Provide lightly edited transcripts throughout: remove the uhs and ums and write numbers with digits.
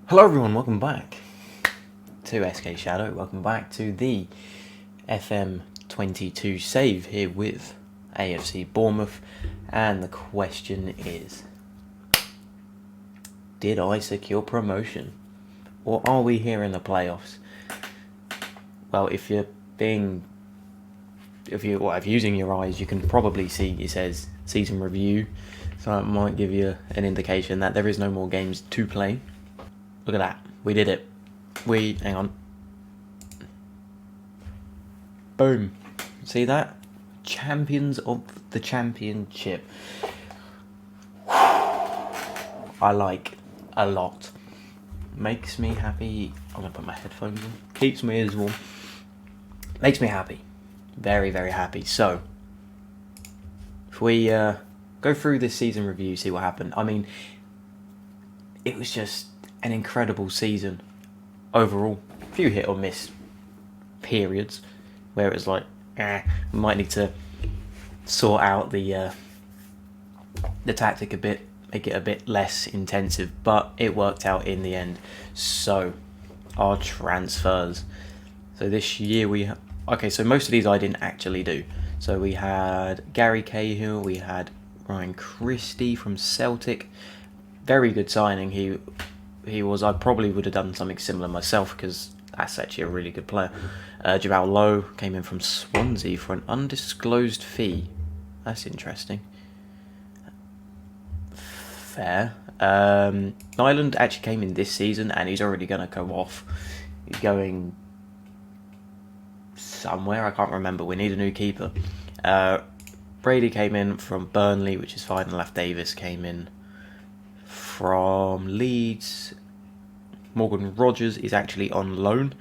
Hello everyone, welcome back to SkShadow, welcome back to the FM22 save here with AFC Bournemouth, and the question is, did I secure promotion, or are we here in the playoffs? Well, if you're using your eyes, you can probably see it says season review, so it might give you an indication that there is no more games to play. Look at that. We did it. Hang on. Boom. See that? Champions of the championship. I like a lot. Makes me happy. I'm going to put my headphones on. Keeps me as warm. Makes me happy. Very, very happy. So, if we go through this season review, see what happened. I mean, it was just an incredible season overall. A few hit or miss periods where it was like, we might need to sort out the tactic a bit, make it a bit less intensive, but it worked out in the end. So our transfers. So this year so most of these I didn't actually do. So we had Gary Cahill, we had Ryan Christie from Celtic. Very good signing. He was. I probably would have done something similar myself because that's actually a really good player. Javal Lowe came in from Swansea for an undisclosed fee. That's interesting. Fair. Nyland actually came in this season and he's already going to go off. He's going somewhere, I can't remember. We need a new keeper. Brady came in from Burnley, which is fine. Laf Davis came in from Leeds. Morgan Rogers is actually on loan.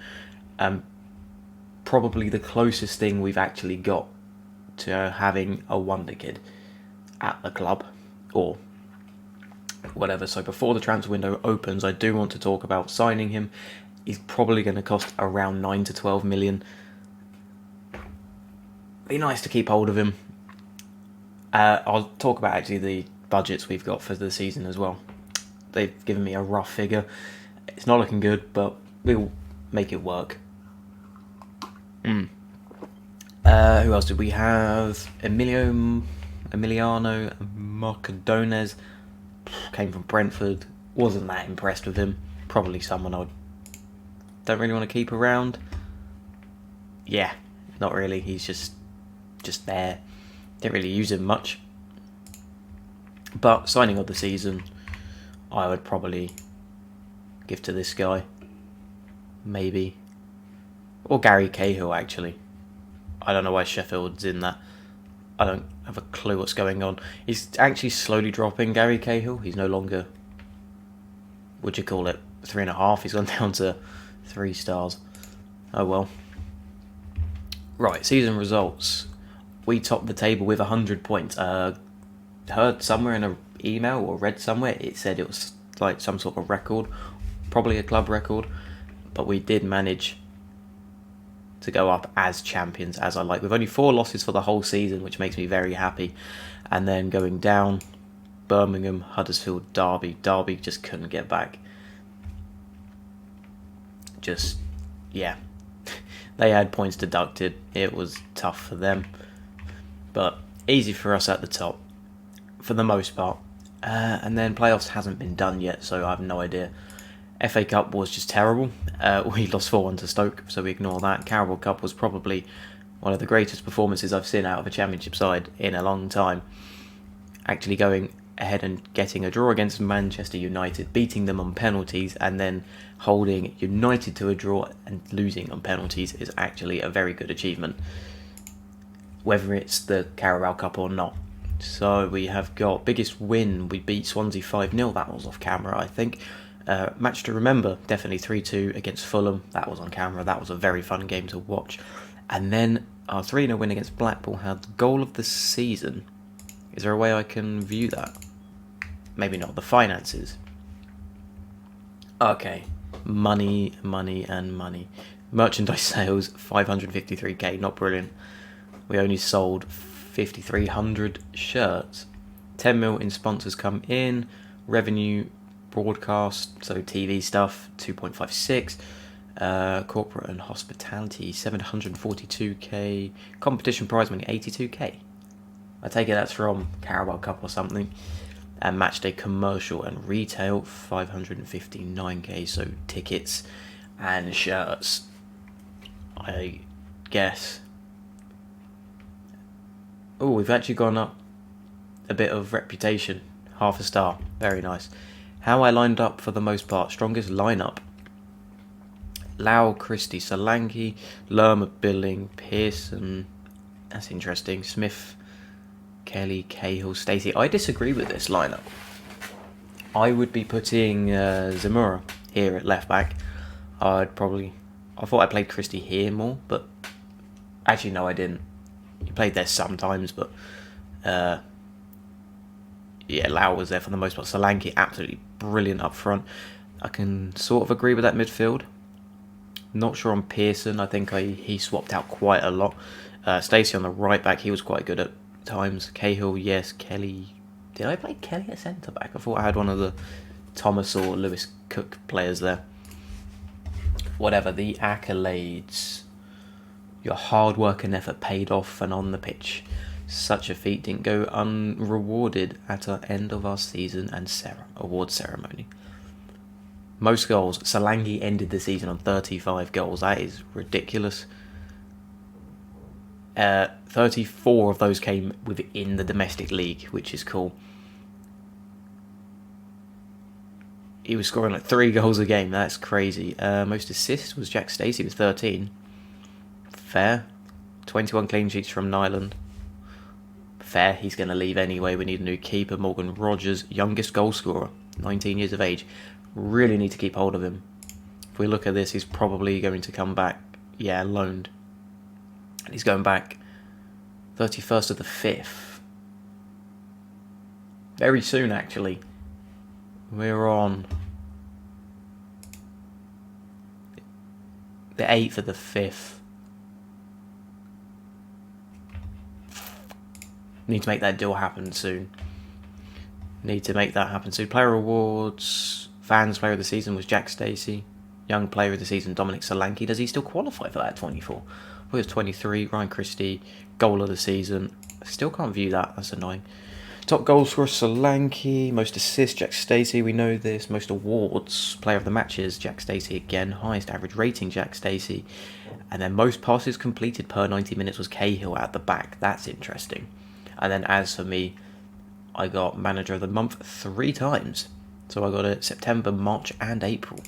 Probably the closest thing we've actually got to having a wonder kid at the club, or whatever. So before the transfer window opens, I do want to talk about signing him. He's probably going to cost around 9 to 12 million. Be nice to keep hold of him. I'll talk about actually the budgets we've got for the season as well. They've given me a rough figure. It's not looking good, but we'll make it work. Who else did we have? Emiliano Marcadones came from Brentford. Wasn't that impressed with him. Probably someone I don't really want to keep around. Yeah, not really. He's just there. Didn't really use him much. But signing of the season, I would probably give to this guy. Maybe. Or Gary Cahill, actually. I don't know why Sheffield's in that. I don't have a clue what's going on. He's actually slowly dropping, Gary Cahill. He's no longer, what'd you call it, 3.5. He's gone down to 3 stars. Oh well. Right, season results. We topped the table with 100 points. Heard somewhere in an email or read somewhere it said it was like some sort of record, probably a club record, but we did manage to go up as champions, as I like. With only 4 losses for the whole season, which makes me very happy. And then going down, Birmingham, Huddersfield, Derby. Derby just couldn't get back. Just, yeah. They had points deducted. It was tough for them. But easy for us at the top, for the most part. And then playoffs hasn't been done yet, so I have no idea. FA Cup was just terrible. We lost 4-1 to Stoke, so we ignore that. Carabao Cup was probably one of the greatest performances I've seen out of a championship side in a long time. Actually going ahead and getting a draw against Manchester United, beating them on penalties, and then holding United to a draw and losing on penalties is actually a very good achievement, whether it's the Carabao Cup or not. So we have got biggest win. We beat Swansea 5-0. That was off camera, I think. Match to remember, definitely 3-2 against Fulham. That was on camera. That was a very fun game to watch. And then our 3-0 win against Blackpool had the goal of the season. Is there a way I can view that? Maybe not. The finances. Okay. Money, and money. Merchandise sales, 553k. Not brilliant. We only sold 5,300 shirts. 10 mil in sponsors come in. Revenue, broadcast, so TV stuff, 2.56. Corporate and hospitality, 742k. Competition prize money, 82k. I take it that's from Carabao Cup or something. And matchday commercial and retail, 559k. So tickets and shirts, I guess. Oh, we've actually gone up a bit of reputation. Half a star. Very nice. How I lined up for the most part. Strongest lineup. Lau, Christie, Solanke, Lerma, Billing, Pearson. That's interesting. Smith, Kelly, Cahill, Stacey. I disagree with this lineup. I would be putting Zamora here at left back. I thought I played Christie here more, but actually no, I didn't. He played there sometimes, but yeah, Lau was there for the most part. Solanke, absolutely brilliant up front. I can sort of agree with that midfield. Not sure on Pearson. I think he swapped out quite a lot. Stacey on the right back, he was quite good at times. Cahill, yes. Kelly. Did I play Kelly at centre back? I thought I had one of the Thomas or Lewis Cook players there. Whatever, the accolades. Your hard work and effort paid off and on the pitch. Such a feat didn't go unrewarded at the end of our season and award ceremony. Most goals. Solanke ended the season on 35 goals. That is ridiculous. 34 of those came within the domestic league, which is cool. He was scoring like 3 goals a game. That's crazy. Most assists was Jack Stacey with 13. Fair. 21 clean sheets from Nyland. Fair. He's going to leave anyway. We need a new keeper. Morgan Rogers, youngest goal scorer, 19 years of age. Really need to keep hold of him. If we look at this, he's probably going to come back. Yeah, loaned. And he's going back 31st of the 5th. Very soon, actually. We're on the 8th of the 5th. Need to make that deal happen soon. Player awards. Fans player of the season was Jack Stacey. Young player of the season, Dominic Solanke. Does he still qualify for that at 24? He was 23. Ryan Christie, goal of the season. I still can't view that. That's annoying. Top goal scorer, Solanke. Most assists, Jack Stacey. We know this. Most awards, player of the matches, Jack Stacey again. Highest average rating, Jack Stacey. And then most passes completed per 90 minutes was Cahill at the back. That's interesting. And then as for me, I got manager of the month 3 times. So I got it September, March and April.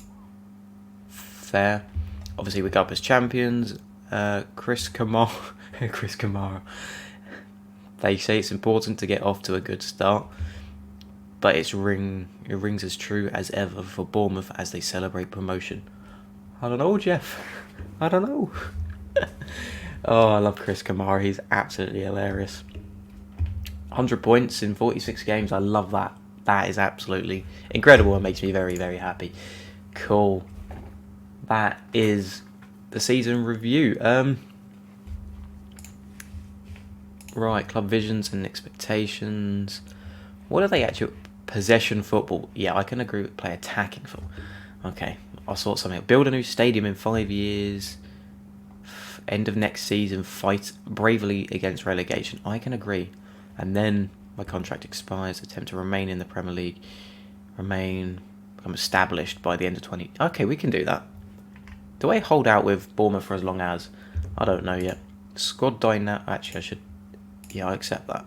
Fair. Obviously we go up as champions. Chris Kamara. They say it's important to get off to a good start. But it rings as true as ever for Bournemouth as they celebrate promotion. I don't know, Jeff. I don't know. Oh, I love Chris Kamara. He's absolutely hilarious. 100 points in 46 games. I love that. That is absolutely incredible and makes me very, very happy. Cool. That is the season review. Right, club visions and expectations. What are they actually? Possession football. Yeah, I can agree with play attacking football. Okay, I'll sort something out. Build a new stadium in 5 years. End of next season, fight bravely against relegation. I can agree. And then my contract expires. Attempt to remain in the Premier League. Become established by the end of 20... Okay, we can do that. Do I hold out with Bournemouth for as long as? I don't know yet. Squad dynamic... Actually, I should... Yeah, I accept that.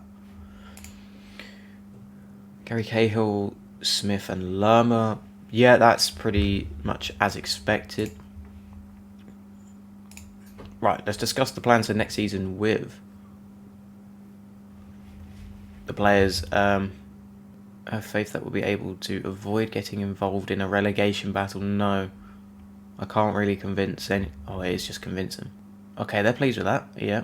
Gary Cahill, Smith and Lerma. Yeah, that's pretty much as expected. Right, let's discuss the plans for next season with the players. I have faith that we'll be able to avoid getting involved in a relegation battle. No, I can't really convince any... Oh, it is just convincing. Okay, they're pleased with that. Yeah.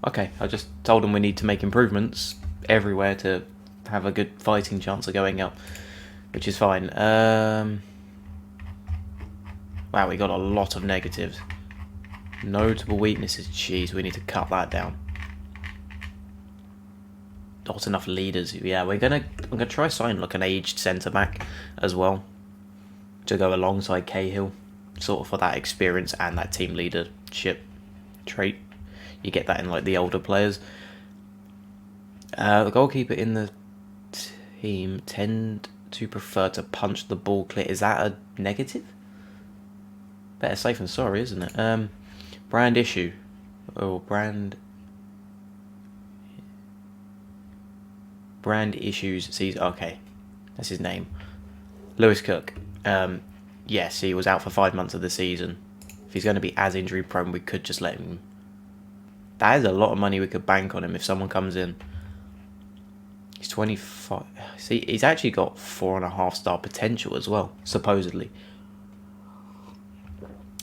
Okay, I just told them we need to make improvements everywhere to have a good fighting chance of going up, which is fine. Wow, we got a lot of negatives. Notable weaknesses. Jeez, we need to cut that down. not enough leaders. Yeah, I'm gonna try signing like an aged centre back as well to go alongside Cahill, sort of for that experience and that team leadership trait. You get that in like the older players. The goalkeeper in the team tend to prefer to punch the ball clear. Is that a negative? Better safe than sorry, isn't it? Brand issue. Oh, brand issues. Sees. Okay, that's his name. Lewis Cook. Yes, he was out for 5 months of the season. If he's going to be as injury prone, we could just let him. That is a lot of money we could bank on him if someone comes in. He's 25. See, he's actually got 4.5-star potential as well, supposedly.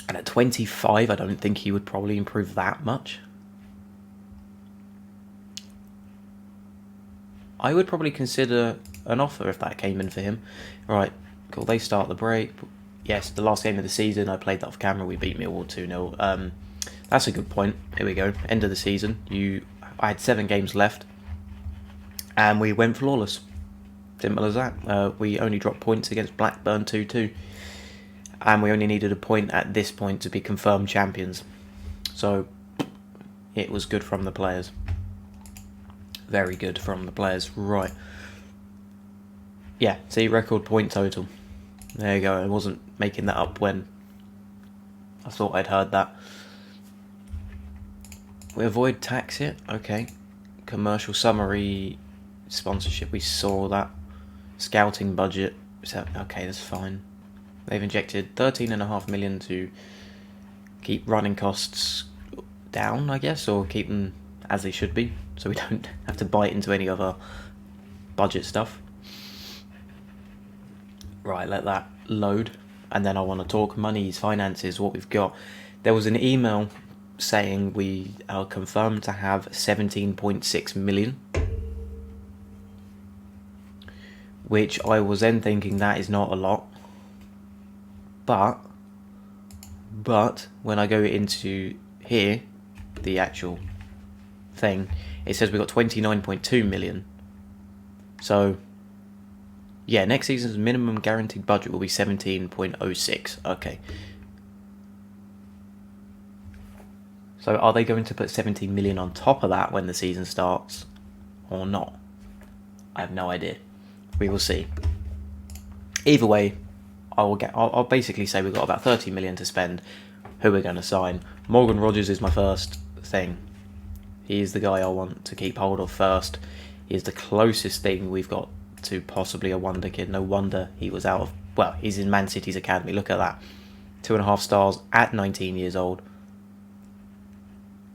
And at 25, I don't think he would probably improve that much. I would probably consider an offer if that came in for him. Right, cool. They start the break. Yes, the last game of the season, I played that off camera. We beat Millwall 2-0. That's a good point. Here we go. End of the season. I had 7 games left. And we went flawless. Simple as that. We only dropped points against Blackburn 2-2. And we only needed a point at this point to be confirmed champions. So, it was good from the players. Very good from the players. Right. Yeah, see, record point total. There you go. I wasn't making that up when I thought I'd heard that. We avoid tax it. Okay. Commercial summary sponsorship. We saw that. Scouting budget. So, okay, that's fine. They've injected 13.5 million to keep running costs down, I guess, or keep them as they should be, so we don't have to bite into any other budget stuff. Right, let that load, and then I want to talk monies, finances, what we've got. There was an email saying we are confirmed to have 17.6 million, which I was then thinking that is not a lot. But when I go into here, the actual thing, it says we've got 29.2 million. So, yeah, next season's minimum guaranteed budget will be 17.06. Okay. So are they going to put 17 million on top of that when the season starts or not? I have no idea. We will see. Either way, I'll basically say we've got about 30 million to spend. Who we're going to sign. Morgan Rogers is my first thing. He is the guy I want to keep hold of first. He is the closest thing we've got to possibly a wonder kid. No wonder he was out of... Well, he's in Man City's academy. Look at that. 2.5 stars at 19 years old.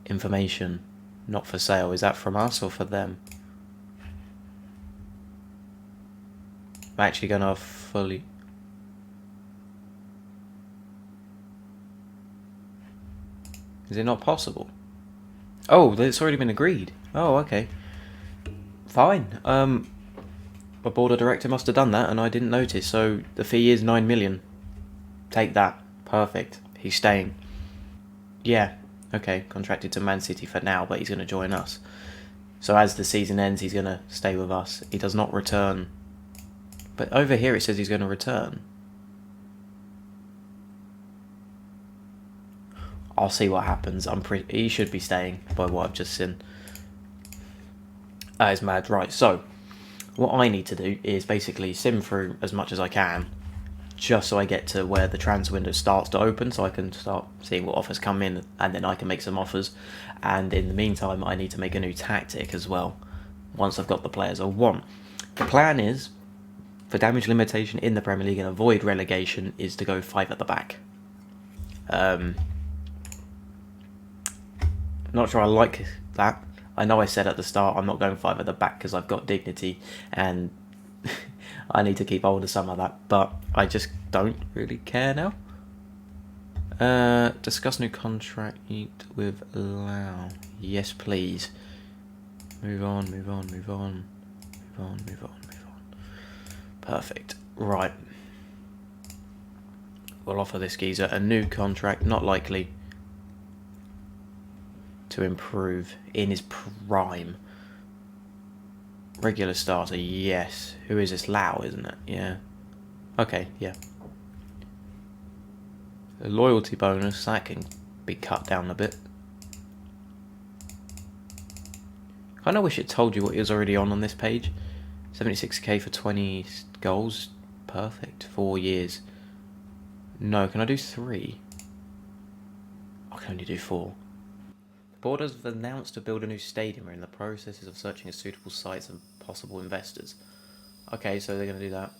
Information. Not for sale. Is that from us or for them? I'm actually going to fully... Is it not possible? Oh, it's already been agreed. Oh, okay. Fine. My board of director must have done that and I didn't notice. So the fee is 9 million. Take that. Perfect. He's staying. Yeah. Okay. Contracted to Man City for now, but he's going to join us. So as the season ends, he's going to stay with us. He does not return. But over here it says he's going to return. I'll see what happens. He should be staying by what I've just seen. That is mad. Right, so what I need to do is basically sim through as much as I can just so I get to where the transfer window starts to open so I can start seeing what offers come in and then I can make some offers. And in the meantime, I need to make a new tactic as well once I've got the players I want. The plan is, for damage limitation in the Premier League and avoid relegation, is to go 5 at the back. Not sure I like that. I know I said at the start I'm not going 5 at the back because I've got dignity and I need to keep hold of some of that, but I just don't really care now. Discuss new contract with Lau. Yes, please. Move on. Perfect. Right. We'll offer this geezer a new contract, not likely to improve in his prime. Regular starter, yes. Who is this? Lau, isn't it? Yeah. Okay, yeah. A loyalty bonus, that can be cut down a bit. I kind of wish it told you what is already on this page. 76k for 20 goals. Perfect. 4 years. No, can I do 3? I can only do 4. The board has announced to build a new stadium. We're in the process of searching suitable sites and possible investors. Okay, so they're going to do that.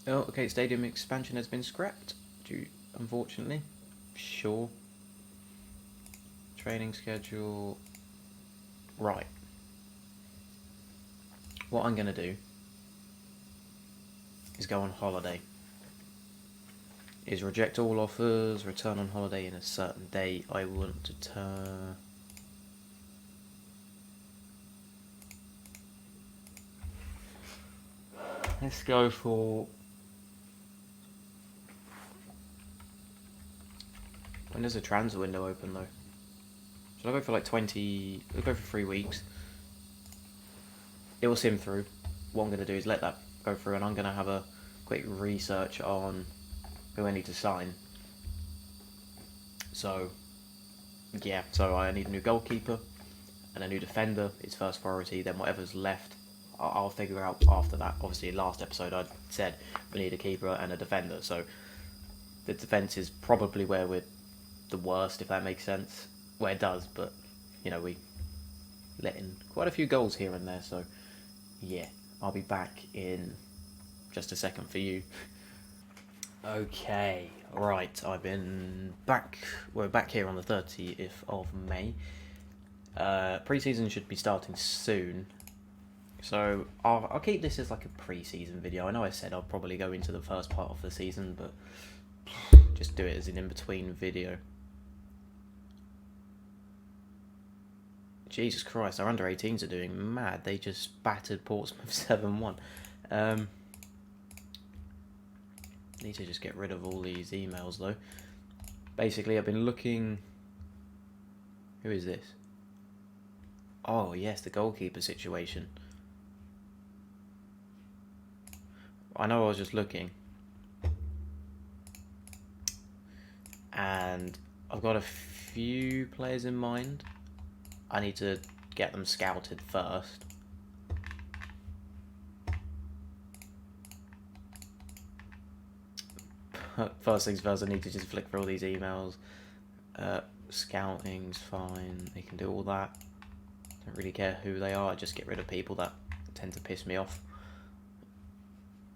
Oh, okay, stadium expansion has been scrapped, unfortunately. Sure. Training schedule. Right. What I'm going to do is go on holiday. Is reject all offers, return on holiday in a certain date. I want to turn... Let's go for... When does the transfer window open though? Should I go for like 20... I'll go for 3 weeks. It will sim through. What I'm going to do is let that go through, and I'm going to have a quick research on who I need to sign. So, yeah, so I need a new goalkeeper and a new defender. It's first priority, then whatever's left I'll figure out after that. Obviously last episode I said we need a keeper and a defender, so the defence is probably where we're the worst, if that makes sense. Well, it does, but you know, we let in quite a few goals here and there, so yeah, I'll be back in just a second for you. Okay, right, I've been back, we're back here on the 30th of May. Pre-season should be starting soon, so I'll keep this as like a pre-season video. I know I said I'll probably go into the first part of the season, but just do it as an in-between video. Jesus Christ, our under-18s are doing mad. They just battered Portsmouth 7-1. Need to just get rid of all these emails though. Basically, I've been looking... Who is this? Oh yes, the goalkeeper situation. I know I was just looking. And I've got a few players in mind. I need to get them scouted first. First things first, I need to just flick through all these emails. Scouting's fine, they can do all that. Don't really care who they are, I just get rid of people that tend to piss me off.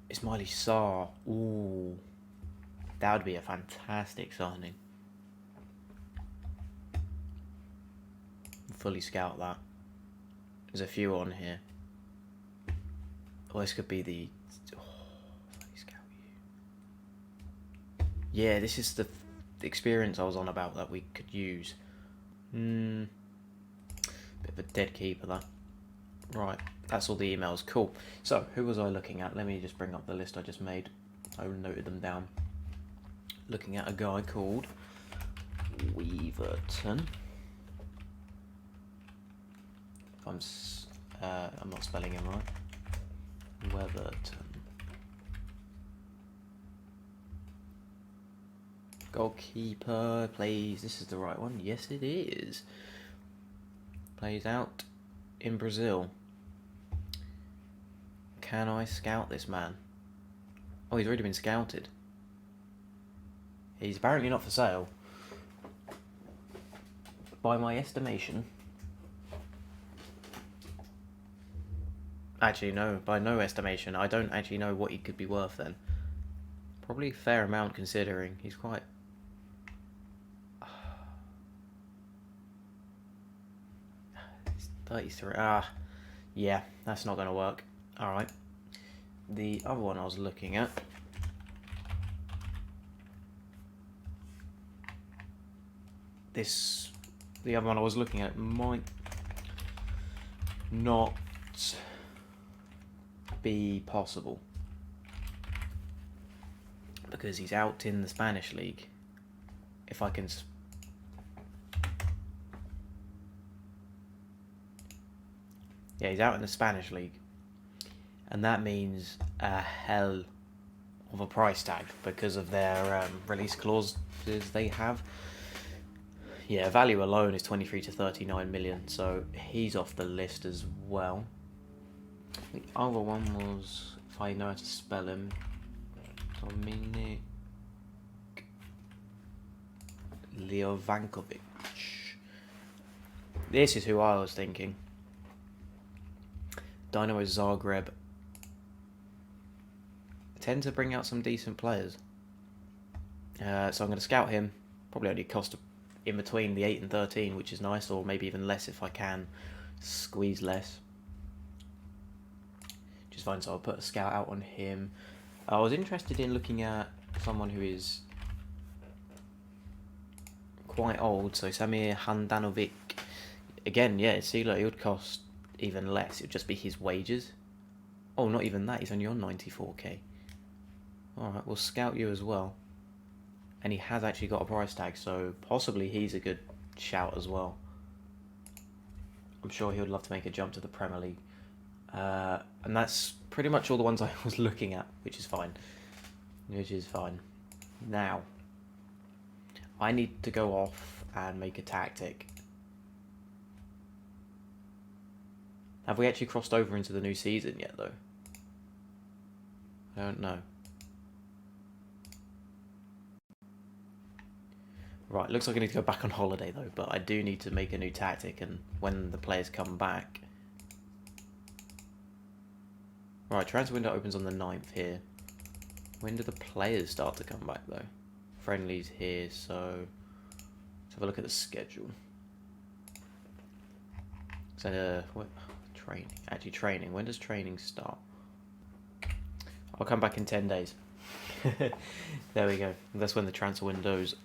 Ismaili Sarr, ooh, that would be a fantastic signing. Fully scout that. There's a few on here. Oh, this could be the... Yeah, this is the experience I was on about that we could use. Bit of a dead keeper, that. Right, that's all the emails. Cool. So, who was I looking at? Let me just bring up the list I just made. I noted them down. Looking at a guy called Weaverton. If I'm not spelling him right. Weatherton. Goalkeeper plays, this is the right one, yes it is. Plays out in Brazil. Can I scout this man? Oh, he's already been scouted. He's apparently not for sale. By my estimation. Actually no, by no estimation, I don't actually know what he could be worth then. Probably a fair amount considering he's quite... He's 33. Yeah, that's not going to work. Alright. The other one I was looking at... The other one I was looking at might not be possible. Because he's out in the Spanish league. If I can... Yeah, he's out in the Spanish league. And that means a hell of a price tag because of their release clauses they have. Yeah, value alone is 23 to 39 million, so he's off the list as well. The other one was, if I know how to spell him, Dominik Leovankovic. This is who I was thinking. Dynamo Zagreb tend to bring out some decent players. So I'm going to scout him. Probably only cost in between the 8 and 13, which is nice, or maybe even less if I can squeeze less. Which is fine, so I'll put a scout out on him. I was interested in looking at someone who is quite old, so Samir Handanovic. Again, yeah, see, look, it would cost even less. It would just be his wages. Oh, not even that, he's only on 94k. Alright, we'll scout you as well. And he has actually got a price tag, so possibly he's a good shout as well. I'm sure he would love to make a jump to the Premier League. And that's pretty much all the ones I was looking at, which is fine. Which is fine. Now, I need to go off and make a tactic. Have we actually crossed over into the new season yet, though? I don't know. Right, looks like I need to go back on holiday though, but I do need to make a new tactic, and when the players come back... Right, transfer window opens on the 9th here. When do the players start to come back though? Friendlies here, so... Let's have a look at the schedule. So, what? Training. Actually, training. When does training start? I'll come back in 10 days. There we go. That's when the transfer windows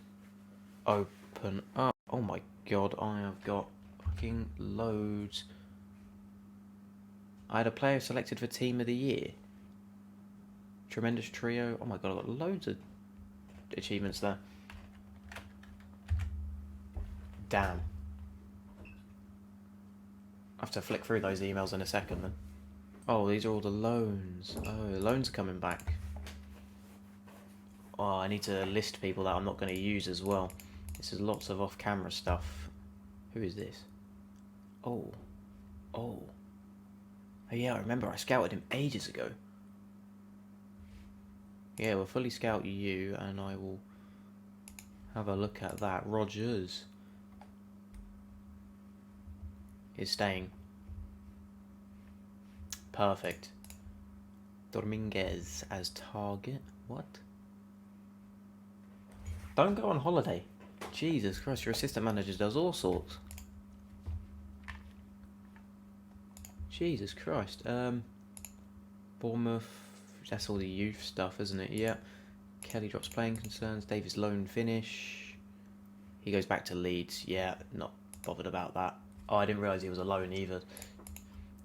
open up. Oh my god, I have got fucking loads. I had a player selected for Team of the Year. Tremendous trio. Oh my god, I've got loads of achievements there. Damn. I have to flick through those emails in a second then. Oh, these are all the loans. Oh, the loans are coming back. Oh, I need to list people that I'm not going to use as well. This is lots of off-camera stuff. Who is this? Oh. Oh. Oh yeah, I remember I scouted him ages ago. Yeah, we'll fully scout you, and I will have a look at that. Rogers is staying. Perfect. Dominguez as target. What? Don't go on holiday. Jesus Christ, your assistant manager does all sorts. Jesus Christ. Bournemouth, that's all the youth stuff, isn't it? Yeah. Kelly drops playing concerns. Davis loan finish. He goes back to Leeds. Yeah, not bothered about that. Oh, I didn't realise he was a loan either.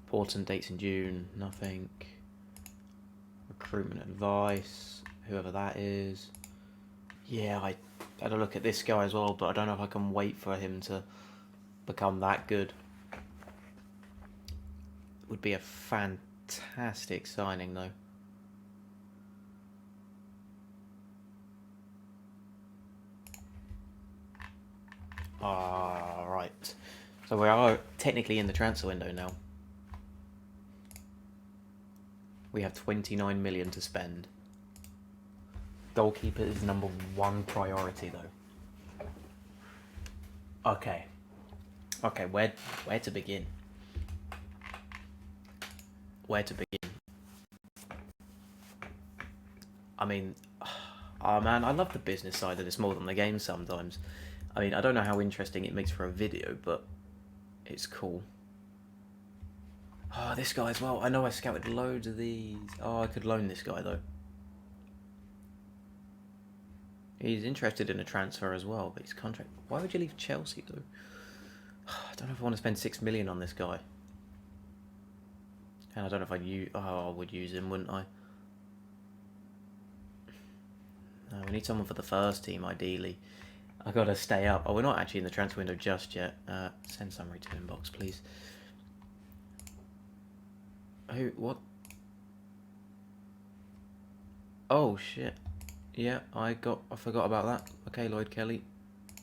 Important dates in June. Nothing. Recruitment advice. Whoever that is. Yeah, I had a look at this guy as well, but I don't know if I can wait for him to become that good. It would be a fantastic signing, though. Right. So we are technically in the transfer window now. We have 29 million to spend. Goalkeeper is number one priority, though. Okay. Okay, where to begin? Where to begin? I mean, oh man, I love the business side of this more than the game sometimes. I mean, I don't know how interesting it makes for a video, but it's cool. Oh, this guy as well. I know I scouted loads of these. Oh, I could loan this guy, though. He's interested in a transfer as well, but his contract... Why would you leave Chelsea, though? I don't know if I want to spend 6 million on this guy. And I don't know if I'd use... Oh, I would use him, wouldn't I? No, we need someone for the first team, ideally. I gotta stay up. Oh, we're not actually in the transfer window just yet. Send summary to inbox, please. Who? What? Oh shit. Yeah, I forgot about that. Okay, Lloyd Kelly,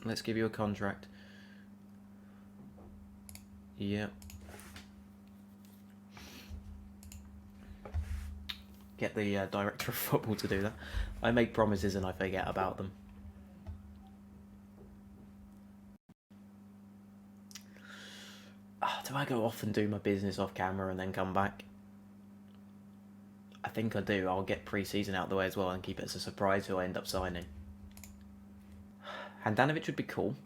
let's give you a contract. Yeah. Get the director of football to do that. I make promises and I forget about them. Do I go off and do my business off camera and then come back? I think I do. I'll get Preseason out of the way as well and keep it as a surprise who I end up signing. Handanovic would be cool,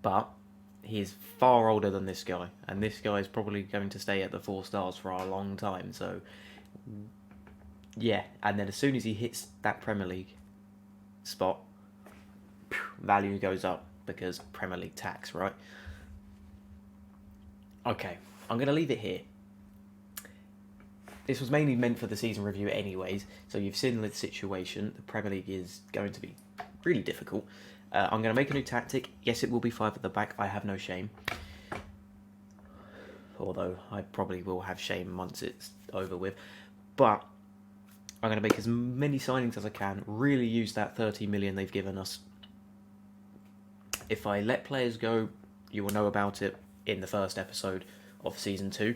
but he is far older than this guy, and this guy is probably going to stay at the 4 stars for a long time, so yeah. And then as soon as he hits that Premier League spot, value goes up because Premier League tax, right? Okay, I'm going to leave it here. This was mainly meant for the season review anyways, so you've seen the situation. The Premier League is going to be really difficult. I'm going to make a new tactic. Yes, it will be 5 at the back. I have no shame. Although I probably will have shame once it's over with. But I'm going to make as many signings as I can. Really use that 30 million they've given us. If I let players go, you will know about it in the first episode of Season 2.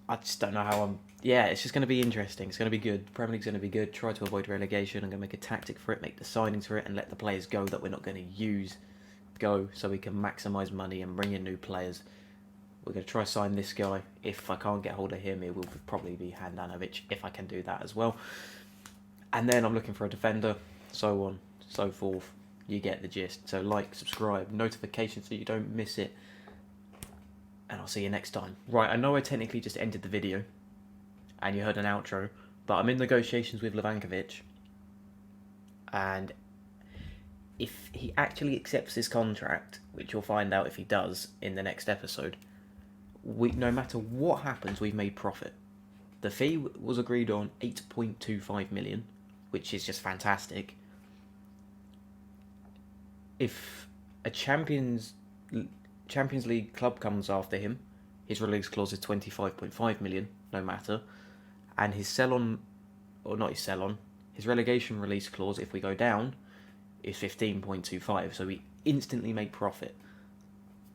I just don't know how I'm... Yeah, it's just going to be interesting. It's going to be good. Premier League's going to be good. Try to avoid relegation. I'm going to make a tactic for it, make the signings for it, and let the players go that we're not going to use go so we can maximise money and bring in new players. We're going to try to sign this guy. If I can't get hold of him, it will probably be Handanovic, if I can do that as well. And then I'm looking for a defender, so on, so forth. You get the gist. So like, subscribe, notifications so you don't miss it. And I'll see you next time. Right, I know I technically just ended the video, and you heard an outro, but I'm in negotiations with Levankovic, and if he actually accepts this contract, which you'll find out if he does in the next episode, no matter what happens, we've made profit. The fee was agreed on 8.25 million, which is just fantastic. If a Champions League club comes after him, his release clause is 25.5 million, no matter. And his his relegation release clause, if we go down, is 15.25. So we instantly make profit.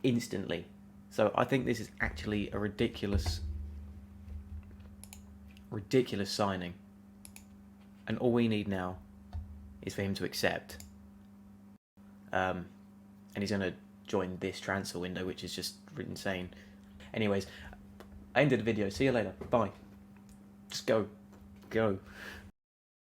Instantly. So I think this is actually a ridiculous signing. And all we need now is for him to accept. And he's going to join this transfer window, which is just insane. Anyways, I ended the video. See you later. Bye. Just go.